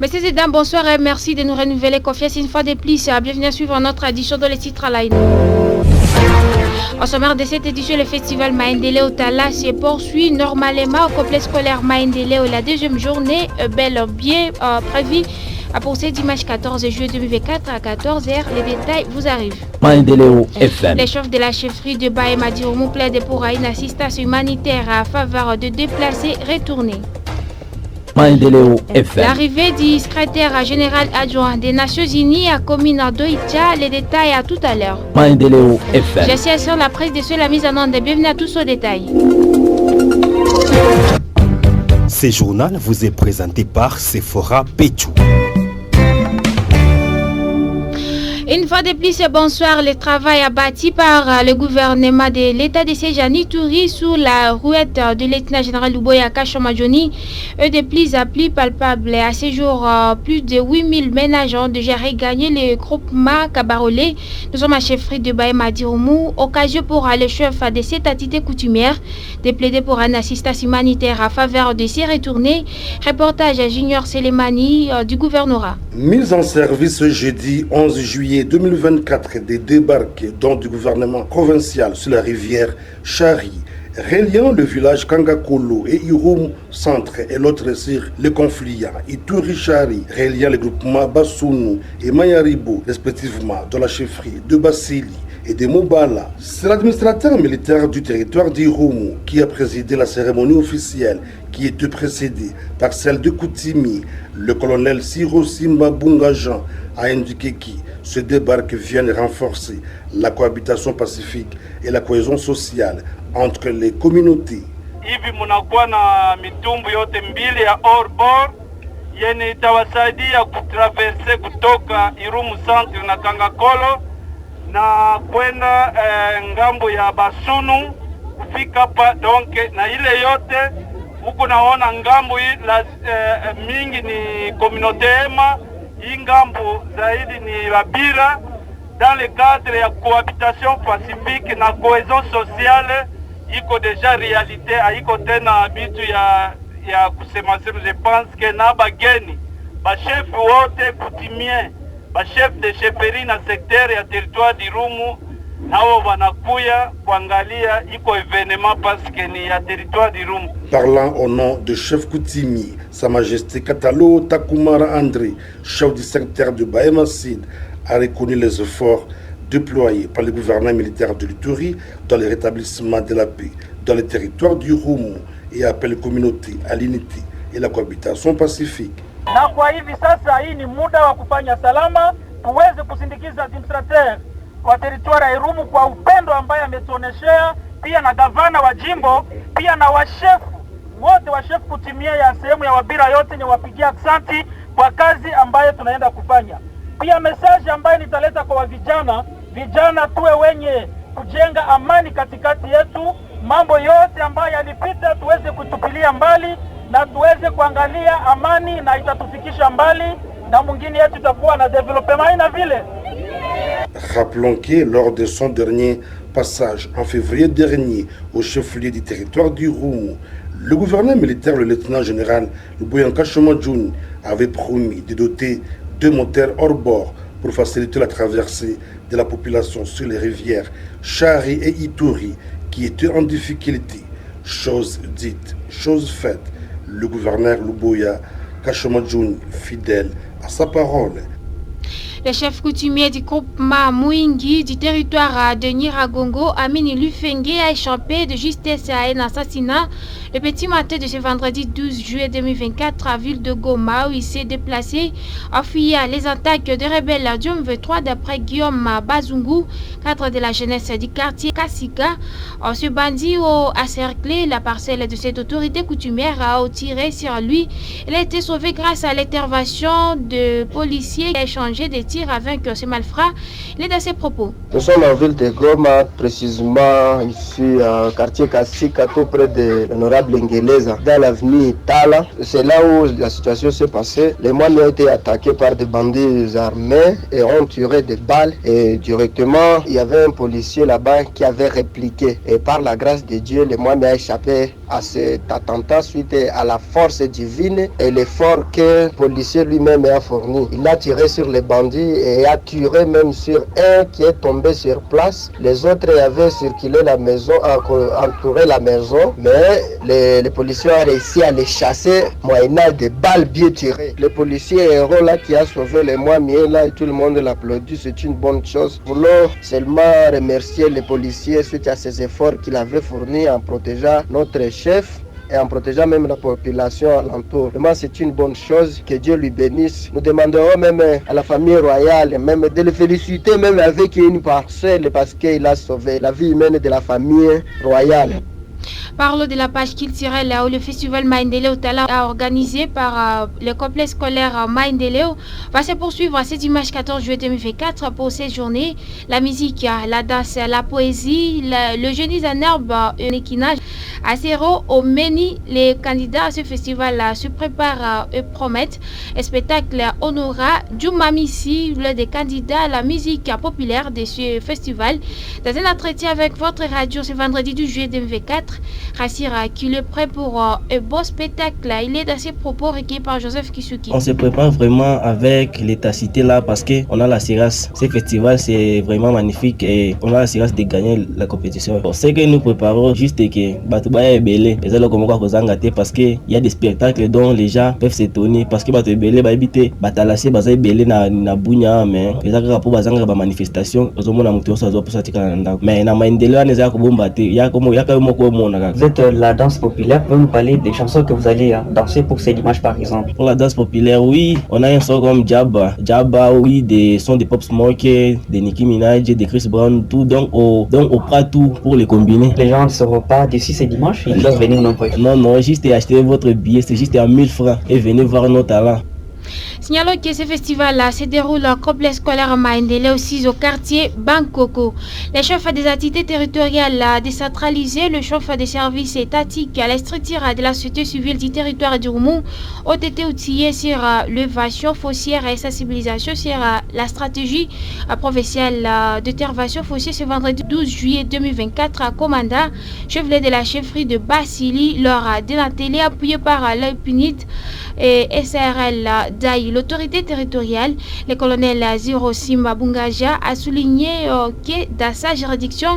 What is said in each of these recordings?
Messieurs et dames, bonsoir et merci de nous renouveler confiance une fois de plus. Bienvenue à suivre notre édition dans les titres à la Au sommaire de cette édition, le festival Maendeleo Tala se poursuit normalement au complexe scolaire Maendeleo. La deuxième journée, bel bien prévue pour ce dimanche 14 juillet 2024 à 14h. Les détails vous arrivent. Maendeleo FM. Les chefs de la chefferie de Bahema Dirumou plaident pour une assistance humanitaire à faveur de déplacés retournés. Maendeleo FM. L'arrivée du secrétaire général adjoint des Nations Unies à commune d'Oïtia, les détails à tout à l'heure. Maendeleo FM. Je suis sur la presse de la mise en onde. Bienvenue à tous aux détails. Ce journal vous est présenté par Sephora Péchou. Une fois de plus, bonsoir. Le travail abattu par le gouvernement de l'État de Séjani Touri sous la rouette de lieutenant général Luboya Kachomajoni est de plus en plus palpable. À ce jour, plus de 8000 ménages ont déjà regagné le groupement Kabarolé. Nous sommes à chefferie de Bahema Dirumou. Occasion pour le chef de cette entité coutumière de plaider pour une assistance humanitaire à faveur de ces retournés. Reportage à Junior Selemani du gouvernorat. Mise en service jeudi 11 juillet 2024 des débarques dont du gouvernement provincial sur la rivière Chari, reliant le village Kangakolo et Irum Centre et l'autre sur le conflit Ituri Chari, reliant les groupements Bassounou et Mayaribo respectivement dans la chefferie de Basili et de Mobala. C'est l'administrateur militaire du territoire d'Irumu qui a présidé la cérémonie officielle qui était précédée par celle de Koutimi. Le colonel Siro Simba Bungajan a indiqué que ce débarque vient renforcer la cohabitation pacifique et la cohésion sociale entre les communautés. Hivi munakuwa na mitumbu yote mbili ya Orbor yenye itawasaidia kutraverse kutoka Irumu Centre na Kangakolo na kwenda ngambo ya Basunu kufika hapa donc, na ile yote huku naona ngambo la mingi ni communauté ema, hii ngambo zaidi ni Babira dans le cadre ya cohabitation pacifique na cohésion sociale iko deja réalité, haiko tena bitu ya kusema sema. Je pense que na bageni bachef wote kutimie bachef de chefferie na secteur ya territoire d'Irumu nao wanakuya kuangalia iko événement parce que ni ya territoire d'Irumu. Parlant au nom de chef coutumier, Sa Majesté Katalo Takumara André, chef du secteur de Bahema Sid, a reconnu les efforts déployés par le gouvernement militaire de l'Ituri dans le rétablissement de la paix dans le territoire du Rumu et appelle les communautés à l'unité et la cohabitation pacifique. Na kwa hivi sasa hii ni muda wa kufanya salama, tuweze kusindikiza administrateur kwa territoire ya Irumu kwa upendo ambaye ametuoneshea, pia na gavana wa jimbo, pia na washefu wote, washefu kutimia ya sehemu ya Wabira yote ni wapigia asante kwa kazi ambayo tunaenda kufanya. Pia message ambayo nitaleta kwa vijana tuwe wenye kujenga amani katikati yetu. Mambo yote ambayo yalipita tuweze kutupilia mbali na tuweze kuangalia amani na itatufikisha mbali na mwingine yetu itakuwa na development na vile. Rappelons que lors de son dernier passage en février dernier au chef-lieu du territoire du Rumu, le gouverneur militaire, le lieutenant général Luboya Kachomajoni, avait promis de doter 2 moteurs hors bord pour faciliter la traversée de la population sur les rivières Chari et Ituri qui étaient en difficulté. Chose dite, chose faite. Le gouverneur Luboya Kachomajoni, fidèle à sa parole. Le chef coutumier du groupement Mouingi du territoire de Niragongo, Amini Lufenge, a échappé de justesse à un assassinat le petit matin de ce vendredi 12 juillet 2024 à ville de Goma, où il s'est déplacé en fuyant les attaques des rebelles du M23 d'après Guillaume Bazungu, cadre de la jeunesse du quartier Kassika. Ce bandit a cerclé la parcelle de cette autorité coutumière, a tiré sur lui. Il a été sauvé grâce à l'intervention de policiers qui a échangé des réussir à vaincre ce malfrat. Il est dans ses propos. Nous sommes en ville de Goma, précisément ici à quartier Kassika, tout près de l'honorable Ngeleza, dans l'avenue Tala. C'est là où la situation s'est passée. Les moines ont été attaqués par des bandits armés et ont tiré des balles. Et directement, il y avait un policier là-bas qui avait répliqué. Et par la grâce de Dieu, les moines ont échappé à cet attentat suite à la force divine et l'effort que le policier lui-même a fourni. Il a tiré sur les bandits et a tiré même sur un qui est tombé sur place. Les autres avaient circulé la maison, entouré la maison, mais les policiers ont réussi à les chasser moyennant des balles bien tirées. Le policier héros là qui a sauvé les moines là et tout le monde l'applaudit, c'est une bonne chose. Nous voulons seulement remercier les policiers suite à ces efforts qu'il avait fournis en protégeant notre chef et en protégeant même la population alentour. Vraiment, c'est une bonne chose, que Dieu lui bénisse. Nous demanderons même à la famille royale, même de le féliciter même avec une parcelle parce qu'il a sauvé la vie humaine de la famille royale. Parlons de la page culturelle où le festival Maendeleo Tala organisé par le complexe scolaire Maendeleo va se poursuivre ce dimanche 14 juillet 2024 pour cette journée. La musique, la danse, la poésie, le génie en herbe et l'équinage. À zéro au Meni, les candidats à ce festival se préparent et promettent un spectacle honora Djoumamissi, l'un des candidats à la musique populaire de ce festival. Dans un entretien avec votre radio ce vendredi 12 juillet 2024, Rassira qui est prêt pour un beau spectacle. Il est dans ses propos recueillis par Joseph Kisuki. On se prépare vraiment avec l'état-cité là parce qu'on a la CIRAS. Ce festival c'est vraiment magnifique et on a la CIRAS de gagner la compétition. Bon, ce que nous préparons juste que Batouba est belé. Les gens comme quoi parce qu'il y a des spectacles dont les gens peuvent s'étonner parce que Batouba est belé, Baibité, Batalacé, Bazaï belé na Bounya, mais les gens pour Bazanga ba manifestation, aux hommes na mutuo ça doit pour ça tikana. Mais na Maendeleo ne za ko bomba te. Ya comme Vous êtes la danse populaire, pouvez nous parler des chansons que vous allez danser pour ces dimanches par exemple? Pour la danse populaire, oui, on a un son comme Jabba, oui, des sons de Pop Smoke, de Nicki Minaj, de Chris Brown, tout, donc on prend tout pour les combiner. Les gens ne seront pas déçus ces dimanches, ils doivent venir nombreux. Non, juste acheter votre billet, c'est juste à 1000 francs et venez voir nos talents. Signalons que ce festival-là se déroule en complexe scolaire Maendeleo aussi au quartier Bankoko. Les chefs des activités territoriales décentralisées, le chef des services étatiques à la structure de la société civile du territoire du Roumou ont été outillés sur l'évasion foncière et sensibilisation sur la stratégie provinciale d'intervention foncière ce vendredi 12 juillet 2024 à Komanda, chef de la chefferie de Basili, lors d'un atelier appuyé par l'UPNID et SRL d'Aï. L'autorité territoriale, le colonel Zirosim Bungaja, a souligné que dans sa juridiction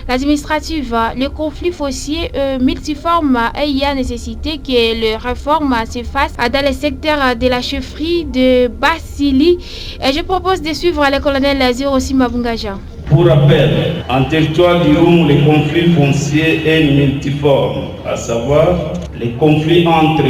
administrative, le conflit foncier multiforme et il y a nécessité que les réformes se fassent dans le secteur de la chefferie de Basili. Et je propose de suivre le colonel Zirosim Bungaja. Pour rappel, en territoire du Roum, le conflit foncier est multiforme, à savoir les conflits entre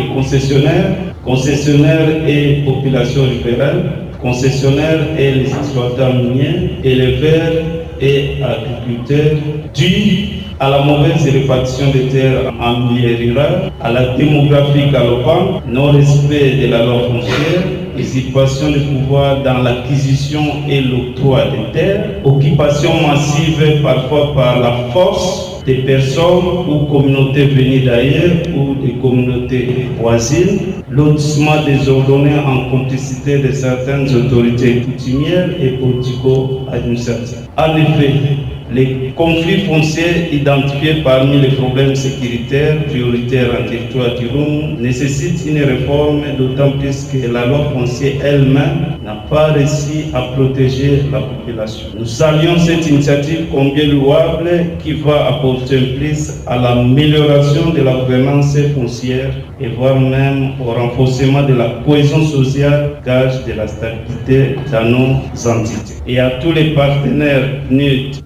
concessionnaires et population riveraine, concessionnaires et les exploitants miniers, éleveurs et agriculteurs, dus à la mauvaise répartition des terres en milieu rural, à la démographie galopante, non-respect de la loi foncière, usurpation de pouvoir dans l'acquisition et l'octroi des terres, occupation massive parfois par la force des personnes ou communautés venues d'ailleurs ou des communautés voisines, lotissement désordonné en complicité de certaines autorités coutumières et politico-administratives. En effet, les conflits fonciers identifiés parmi les problèmes sécuritaires prioritaires en territoire du Roum nécessitent une réforme, d'autant plus que la loi foncière elle-même n'a pas réussi à protéger la population. Nous saluons cette initiative combien louable qui va apporter un plus à l'amélioration de la gouvernance foncière et voire même au renforcement de la cohésion sociale, gage de la stabilité dans nos entités. Et à tous les partenaires neutres.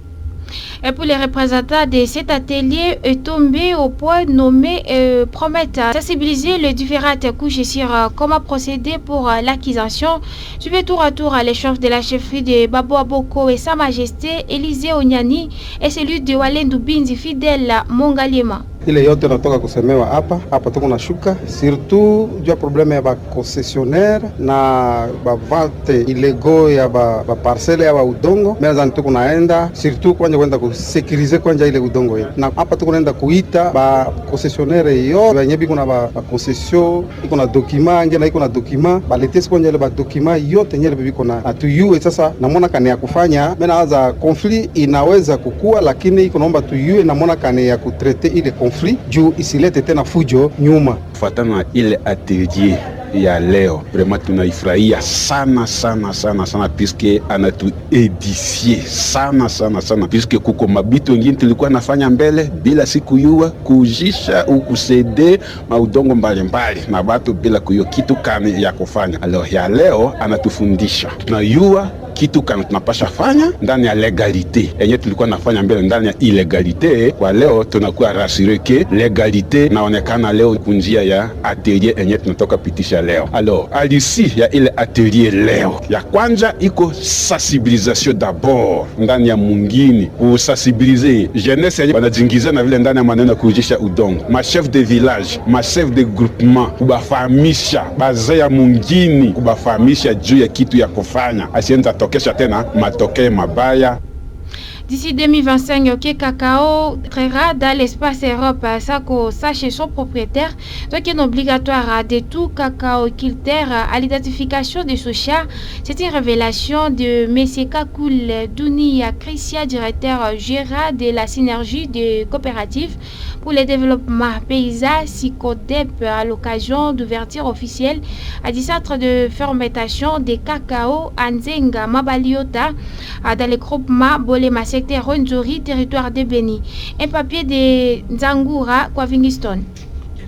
Et pour les représentants de cet atelier est tombé au point nommé promettent sensibiliser les différentes couches sur comment procéder pour l'acquisition. Suivez tour à tour les chefs de la chefferie de Babo Aboko et Sa Majesté Élisée Onyani et celui de Walendou Bindi fidèle Mongaliema. Ile yote natoka kusemewa hapa tuko na shuka surtout juu ya probleme ya ba concessionnaire na ba vente ilego ya ba parcelle ya ba udongo. Mimi tuko naenda surtout kwenda kusekurize kwanja ile udongo ile. Na hapa tuko naenda kuita ba concessionnaire yo wenye biko na ba concession iko na document ngena iko na document balete kwanja ile ba document yote nyele biko na tuyue. Sasa namona kane ya kufanya mimi naanza conflit inaweza kukua, lakini iko naomba tuyue namona kane ya kutrete ile conflit juu isilete tena fujo nyuma. Kufuatana na ile atelier ya leo vraiment tunaifurahia sana puisque anatuedifie sana puisque kuko mabitu wengine tulikuwa nafanya mbele bila sikuyua kujisha au kusede maudongo mbalimbali na batu bila kuyo kitu kani ya kufanya. Alors ya leo anatufundisha tunayua kitu kama tunapasha fanya ndani ya legalite yenye tulikuwa nafanya mbele ndani ya illegalite. Kwa leo tunakuwa rassuré que legalite naonekana leo kunjia ya atelier yenye tunatoka pitisha leo. Alors alisi ya ile atelier leo ya kwanza iko sensibilisation d'abord ndani ya mungini, kusensibiliser jeunesse yenye banajingiza na vile ndani ya maneno kujisha udongo, ma chef de village, ma chef de groupement, kubafahamisha bazee ya mungini, kubafahamisha juu ya kitu ya kufanya asienda tokesha tena matokeo mabaya. D'ici 2025, OK Cacao créera dans l'espace Europe ça que sache son propriétaire, donc il est obligatoire de tout cacao-culteur à l'identification de ce chat. C'est une révélation de M. Kakoul Dounia Christia, directeur gérant de la synergie de coopératives pour le développement paysan SICODEP à l'occasion d'ouverture officielle à du centre de fermentation de cacao Anzenga Mabaliota dans le groupement Bolema secteur Ronzori, territoire de Beni. Un papier de Nzangura Kwavingiston.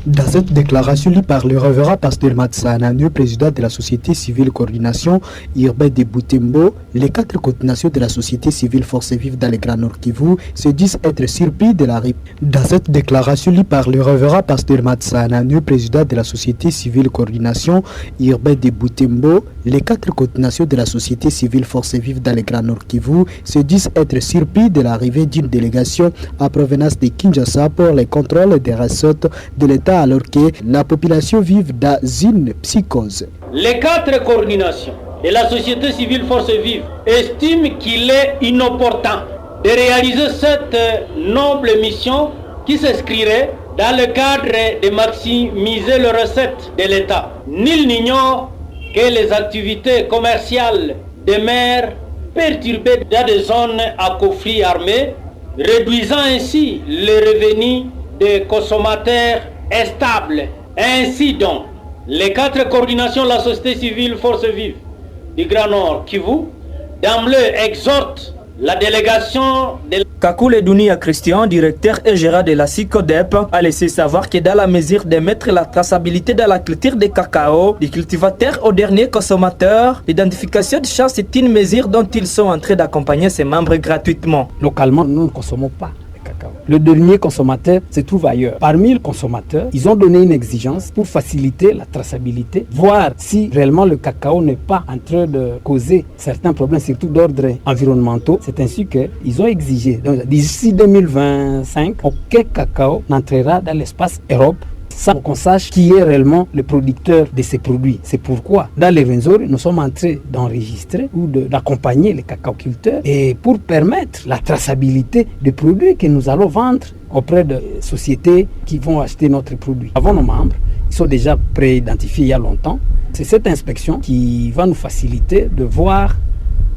Dans cette déclaration lue par le révérend pasteur Matsana, président de la société civile coordination urbaine de Boutembo, les 4 coordinations de la société civile Force Vive dans le Grand Nord Kivu se disent être surpris de la RIP. Dans cette déclaration lue par le révérend pasteur Matsana, président de la société civile coordination urbaine de Boutembo, les 4 coordinations de la société civile Force Vive dans le Grand Nord Kivu se disent être surpris de l'arrivée d'une délégation à provenance de Kinshasa pour le contrôle des recettes de l'État alors que la population vive dans une psychose. Les 4 coordinations de la société civile Force Vive estiment qu'il est inopportun de réaliser cette noble mission qui s'inscrirait dans le cadre de maximiser les recettes de l'État. Nul n'ignore que les activités commerciales demeurent perturbées dans des zones à conflit armé, réduisant ainsi les revenus des consommateurs est stable. Ainsi donc, les 4 coordinations de la société civile Force Vive du Grand Nord Kivu d'emblée exhortent la délégation de Kakoul Dounia Christian, directeur et gérant de la SICODEP, a laissé savoir que dans la mesure de mettre la traçabilité dans la culture de cacao, des cultivateurs aux derniers consommateurs, l'identification de champs est une mesure dont ils sont en train d'accompagner ses membres gratuitement. Localement, nous ne consommons pas. Le dernier consommateur se trouve ailleurs. Parmi les consommateurs, ils ont donné une exigence pour faciliter la traçabilité, voir si réellement le cacao n'est pas en train de causer certains problèmes, surtout d'ordre environnementaux. C'est ainsi qu'ils ont exigé, d'ici 2025, aucun cacao n'entrera dans l'espace Europe sans qu'on sache qui est réellement le producteur de ces produits. C'est pourquoi, dans les Rwenzori, nous sommes en train d'enregistrer ou d'accompagner les cacaoculteurs et pour permettre la traçabilité des produits que nous allons vendre auprès de sociétés qui vont acheter notre produit. Avant nos membres, ils sont déjà pré-identifiés il y a longtemps. C'est cette inspection qui va nous faciliter de voir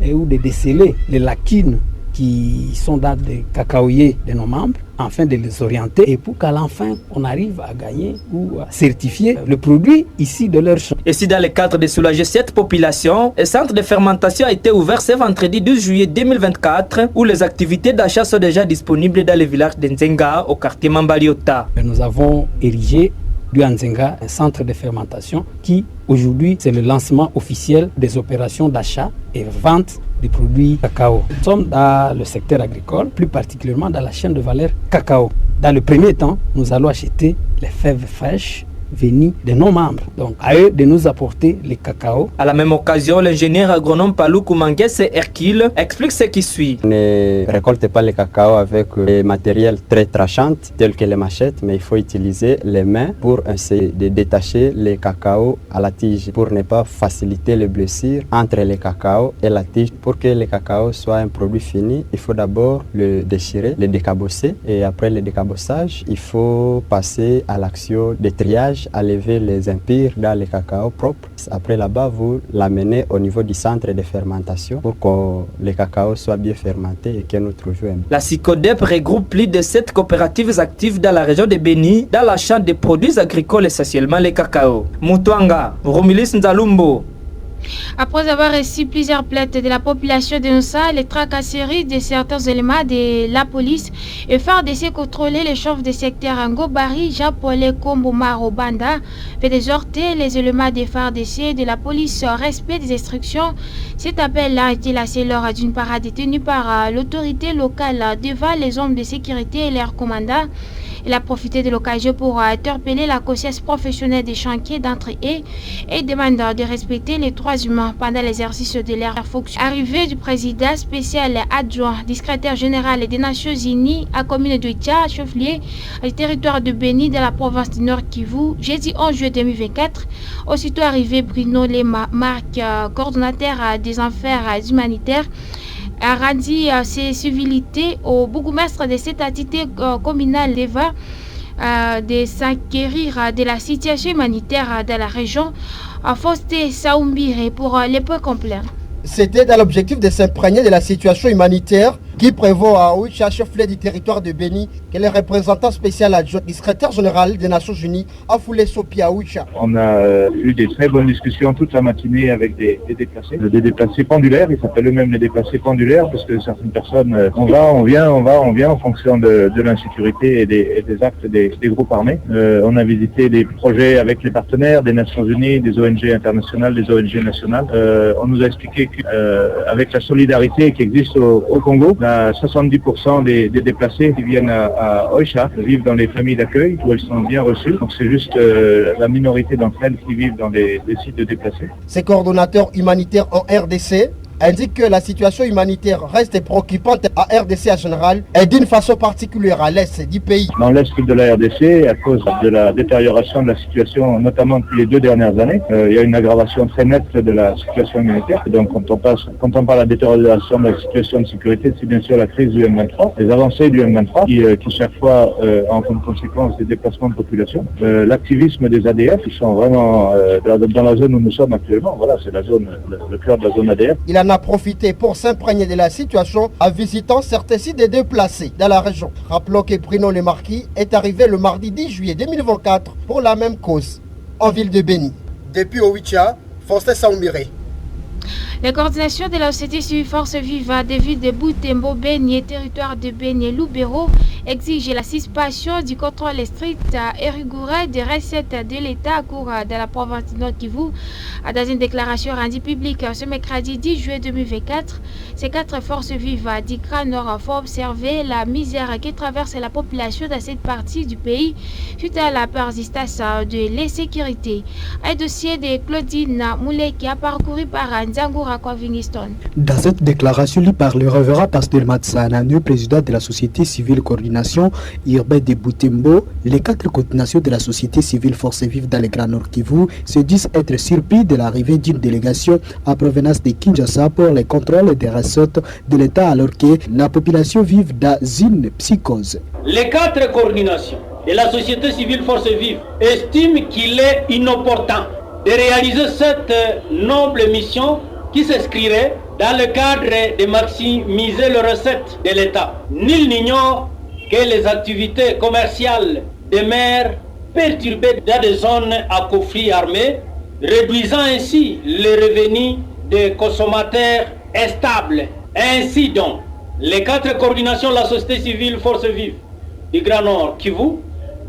ou de déceler les lacunes qui sont dans les cacaoyers de nos membres, afin de les orienter et pour qu'à la fin, on arrive à gagner ou à certifier le produit ici de leur champ. Et si dans le cadre de soulager cette population, un centre de fermentation a été ouvert ce vendredi 12 juillet 2024 où les activités d'achat sont déjà disponibles dans le village de Nzenga au quartier Mambaliota. Nous avons érigé du Nzenga un centre de fermentation qui aujourd'hui c'est le lancement officiel des opérations d'achat et vente des produits cacao. Nous sommes dans le secteur agricole, plus particulièrement dans la chaîne de valeur cacao. Dans le premier temps, nous allons acheter les fèves fraîches venus de nos membres. Donc, à eux de nous apporter les cacao. À la même occasion, l'ingénieur agronome Palou Koumanguès Hercule explique ce qui suit. On ne récolte pas le cacao avec des matériels très tranchants tels que les machettes, mais il faut utiliser les mains pour essayer de détacher les cacao à la tige pour ne pas faciliter les blessures entre les cacao et la tige. Pour que le cacao soit un produit fini, il faut d'abord le déchirer, le décabosser et après le décabossage, il faut passer à l'action de triage, à lever les impurs dans le cacao propre. Après là-bas, vous l'amenez au niveau du centre de fermentation pour que le cacao soit bien fermenté et que nous trouvions. La SICODEP regroupe plus de 7 coopératives actives dans la région de Béni, dans l'achat des produits agricoles, essentiellement les cacao. Mutuanga, Romilis Nzalumbo. Après avoir reçu plusieurs plaintes de la population dénonçant les tracasseries de certains éléments de la police et faire d'essayer de contrôler les chefs de secteur Angobari, Jean-Paul Kombo Marobanda, fait exhorter les éléments des FARDC de la police au respect des instructions. Cet appel a été lancé lors d'une parade tenue par l'autorité locale devant les hommes de sécurité et leurs commandants. Il a profité de l'occasion pour interpeller la conscience professionnelle des chantiers d'entre eux et demande de respecter les droits humains pendant l'exercice de leur fonction. Arrivée du président spécial adjoint du secrétaire général des Nations Unies à la commune de Tcha, chef-lieu du territoire de Béni de la province du Nord Kivu, jeudi 11 juillet 2024. Aussitôt arrivé, Bruno Lema, Marc, coordonnateur des affaires humanitaires, a rendu ses civilités au bourgmestre de cette entité communale d'Eva de s'acquérir de la situation humanitaire de la région à Fausté Saoumbire pour les points complets. C'était dans l'objectif de s'imprégner de la situation humanitaire qui prévaut à Ouicha, chef-lieu du territoire de Béni, que le représentant spécial adjoint du secrétaire général des Nations Unies a foulé Sopi à Ouicha. On a eu des très bonnes discussions toute la matinée avec des déplacés pendulaires. Ils s'appellent eux-mêmes les déplacés pendulaires parce que certaines personnes, on vient en fonction de l'insécurité et des actes des groupes armés. On a visité des projets avec les partenaires des Nations Unies, des ONG internationales, des ONG nationales. On nous a expliqué qu'avec la solidarité qui existe au Congo, 70% des déplacés qui viennent à Oicha vivent dans les familles d'accueil où elles sont bien reçues. Donc c'est juste la minorité d'entre elles qui vivent dans les sites de déplacés. Ces coordonnateurs humanitaires en RDC indique que la situation humanitaire reste préoccupante à RDC en général et d'une façon particulière à l'est du pays. Dans l'est de la RDC, à cause de la détérioration de la situation, notamment depuis les 2 dernières années, il y a une aggravation très nette de la situation humanitaire. Donc quand on parle de la détérioration de la situation de sécurité, c'est bien sûr la crise du M23, les avancées du M23 qui chaque fois ont comme conséquence des déplacements de population. L'activisme des ADF, qui sont vraiment dans la zone où nous sommes actuellement, voilà, c'est la zone, le cœur de la zone ADF. Il en a profité pour s'imprégner de la situation en visitant certains sites de déplacés dans la région. Rappelons que Bruno Le Marquis est arrivé le mardi 10 juillet 2024 pour la même cause, en ville de Béni. Depuis Owicha, Faustin Saoumbire. La coordination de la société civile Force Vive des villes de Butembo, Béni et territoire de Béni et Lubero exige la suspension du contrôle strict et rigoureux des recettes de l'État à cours de la province du Nord Kivu. Dans une déclaration rendue publique ce mercredi 10 juillet 2024, ces 4 forces vives du Grand Nord font observer la misère qui traverse la population dans cette partie du pays suite à la persistance de l'insécurité. Un dossier de Claudine Moulé qui a parcouru par Nzangura Kovingiston. Dans cette déclaration lue par le révérend pasteur Matsana, président de la société civile coordination urbaine de Butembo, les 4 coordinations de la société civile Force Vive dans le Grand Nord Kivu se disent être surpris de l'arrivée d'une délégation à provenance de Kinshasa pour le contrôle des recettes de l'État alors que la population vive dans une psychose. Les 4 coordinations de la société civile Force Vive estiment qu'il est inopportun de réaliser cette noble mission qui s'inscrirait dans le cadre de maximiser les recettes de l'État. Nul n'ignore que les activités commerciales demeurent perturbées dans des zones à conflit armé, réduisant ainsi les revenus des consommateurs instables. Ainsi donc, les 4 coordinations de la société civile Force Vive du Grand Nord Kivu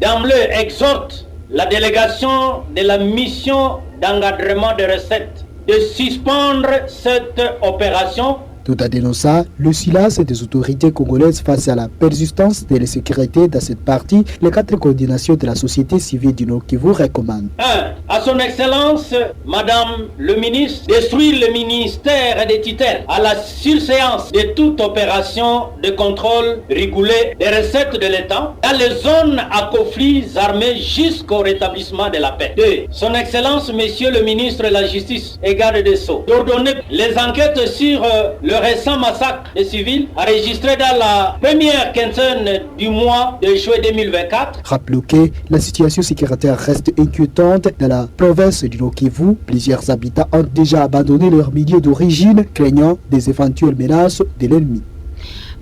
d'emblée exhortent la délégation de la mission d'encadrement des recettes de suspendre cette opération Tout a dénoncé le silence des autorités congolaises face à la persistance de l'insécurité dans cette partie. Les 4 coordinations de la société civile du Nord Kivu recommandent. 1. À son Excellence, Madame le ministre, détruire le ministère des tutelles à la surséance de toute opération de contrôle régulé des recettes de l'État dans les zones à conflits armés jusqu'au rétablissement de la paix. 2. Son Excellence, Monsieur le ministre de la Justice et Garde des Sceaux, d'ordonner les enquêtes sur le récent massacre des civils enregistré dans la première quinzaine du mois de juillet 2024. Rappelons que la situation sécuritaire reste inquiétante dans la province du Nord Kivu. Plusieurs habitants ont déjà abandonné leur milieu d'origine, craignant des éventuelles menaces de l'ennemi.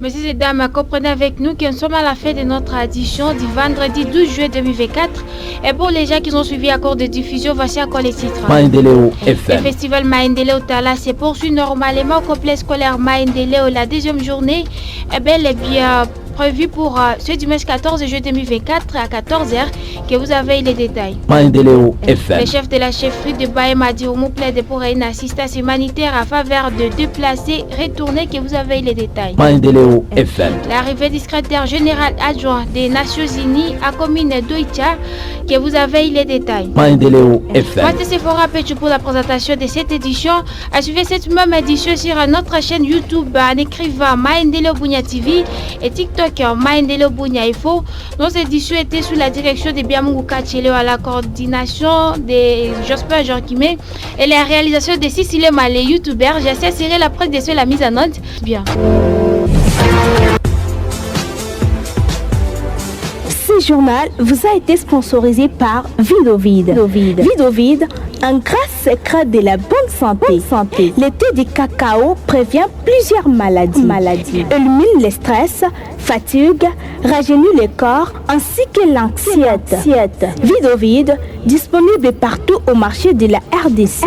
Messieurs et dames, comprenez avec nous que nous sommes à la fin de notre édition du vendredi 12 juillet 2024. Et pour les gens qui ont suivi à cours de diffusion, voici encore les titres. Maendeleo FM. Le festival Maendeleo Tala se poursuit normalement au complexe scolaire Maendeleo. La deuxième journée est bel et bien prévu pour ce dimanche 14 juillet 2024 à 14h, que vous avez les détails. Maendeleo FM. Le chef de la chefferie de Bahema Diomou plaide pour une assistance humanitaire à faveur de déplacés retournés, que vous avez les détails. Maendeleo FM. L'arrivée du secrétaire général adjoint des Nations Unies à commune d'Oicha, que vous avez les détails. Maendeleo FM. Moi, c'est Sephora Pechu pour la présentation de cette édition. À suivre cette même édition sur notre chaîne YouTube en écrivant Maendeleo Bunia TV et TikTok Maendeleo Bunia Info. Nos éditions étaient sous la direction de Biamungu Kachele à la coordination de Josper Jean-Kimé et la réalisation de Cécile Malé, youtubeur. J'essaie de serrer la presse de la mise en note. Bien. Ce journal vous a été sponsorisé par Vidovide. Vidovide, un grand secret de la bonne santé. Le thé de cacao prévient plusieurs maladies. Élimine le stress, fatigue, rajeunit le corps ainsi que l'anxiété. Vidovide, disponible partout au marché de la RDC.